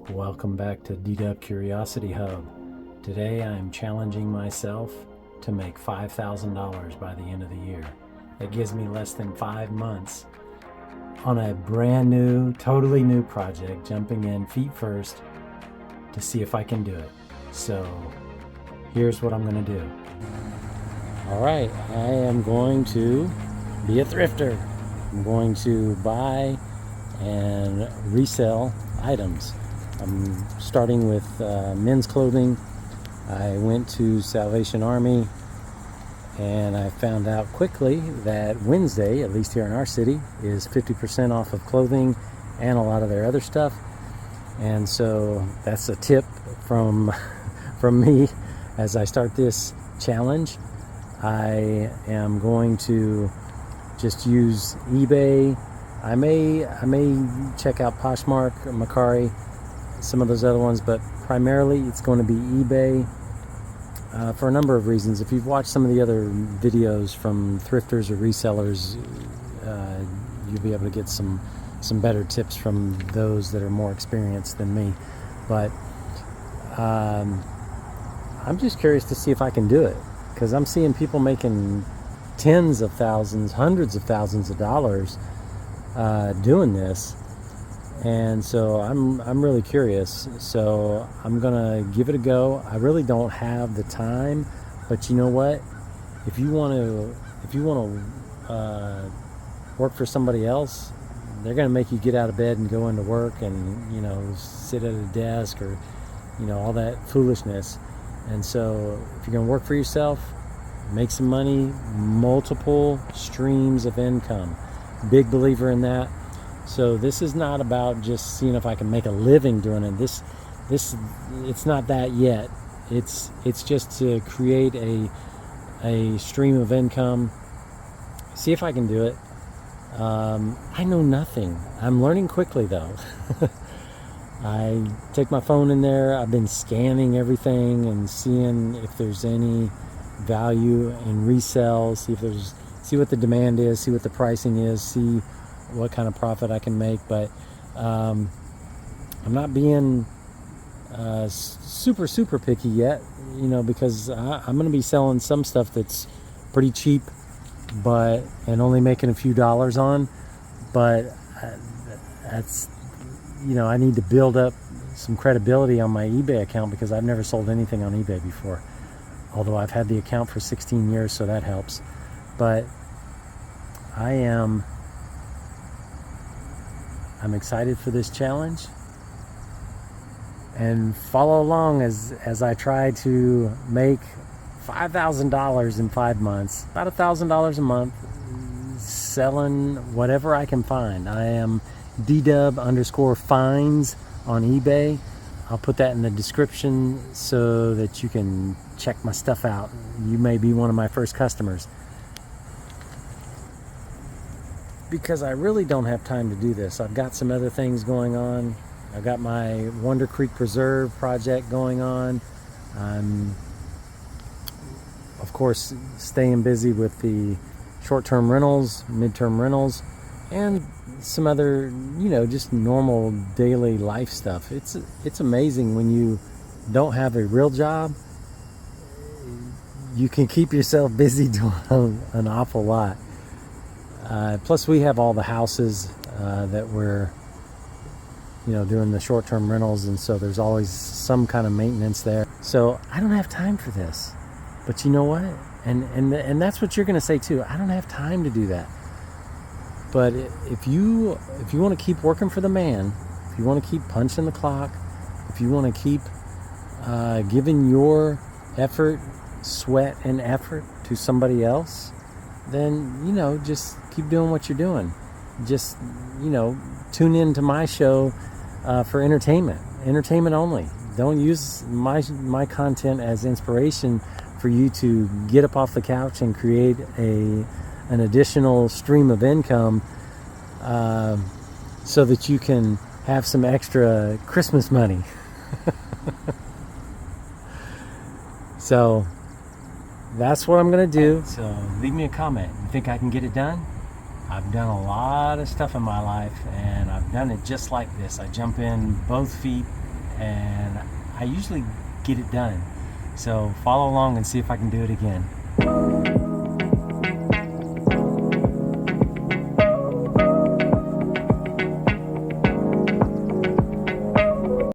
Welcome back to Ddub Curiosity Hub. Today I am challenging myself to make $5,000 by the end of the year. That gives me less than 5 months on a brand new, totally new project, jumping in feet first to see if I can do it. So here's what I'm going to do. All right, I am going to be a thrifter. I'm going to buy and resell items. I'm starting with men's clothing. I went to Salvation Army and I found out quickly that Wednesday, at least here in our city, is 50% off of clothing and a lot of their other stuff. And so that's a tip from me as I start this challenge. I am going to just use eBay. I may check out Poshmark, Mercari, some of those other ones, but primarily it's going to be eBay for a number of reasons. If you've watched some of the other videos from thrifters or resellers, you'll be able to get some better tips from those that are more experienced than me. But I'm just curious to see if I can do it, because I'm seeing people making tens of thousands, hundreds of thousands of dollars doing this. And so I'm really curious. So I'm gonna give it a go. I really don't have the time, but you know what? If you want to work for somebody else, they're gonna make you get out of bed and go into work and sit at a desk or all that foolishness. And so if you're gonna work for yourself, make some money, multiple streams of income. Big believer in that. So this is not about just seeing if I can make a living doing it. This it's not that yet. It's just to create a stream of income. See if I can do it. I know nothing. I'm learning quickly though. I take my phone in there. I've been scanning everything and seeing if there's any value in resell. See what the demand is. See what the pricing is. See what kind of profit I can make. But I'm not being super picky yet, because I'm going to be selling some stuff that's pretty cheap, and only making a few dollars on. But that's I need to build up some credibility on my eBay account, because I've never sold anything on eBay before, although I've had the account for 16 years, so that helps. But I'm excited for this challenge, and follow along as I try to make $5,000 in 5 months, about $1,000 a month, selling whatever I can find. I am Ddub_finds on eBay. I'll put that in the description so that you can check my stuff out. You may be one of my first customers, because I really don't have time to do this. I've got some other things going on. I've got my Wonder Creek Preserve project going on. I'm, of course, staying busy with the short-term rentals, mid-term rentals, and some other, just normal daily life stuff. It's amazing when you don't have a real job. You can keep yourself busy doing an awful lot. Plus we have all the houses that we're doing the short-term rentals, and so there's always some kind of maintenance there. So I don't have time for this. But you know what? And that's what you're going to say too. I don't have time to do that. But if you want to keep working for the man, if you want to keep punching the clock, if you want to keep giving your effort, sweat and effort to somebody else, then just keep doing what you're doing. Just tune in to my show for entertainment only. Don't use my content as inspiration for you to get up off the couch and create an additional stream of income so that you can have some extra Christmas money. So that's what I'm going to do. So leave me a comment. You think I can get it done? I've done a lot of stuff in my life, and I've done it just like this. I jump in both feet and I usually get it done. So follow along and see if I can do it again.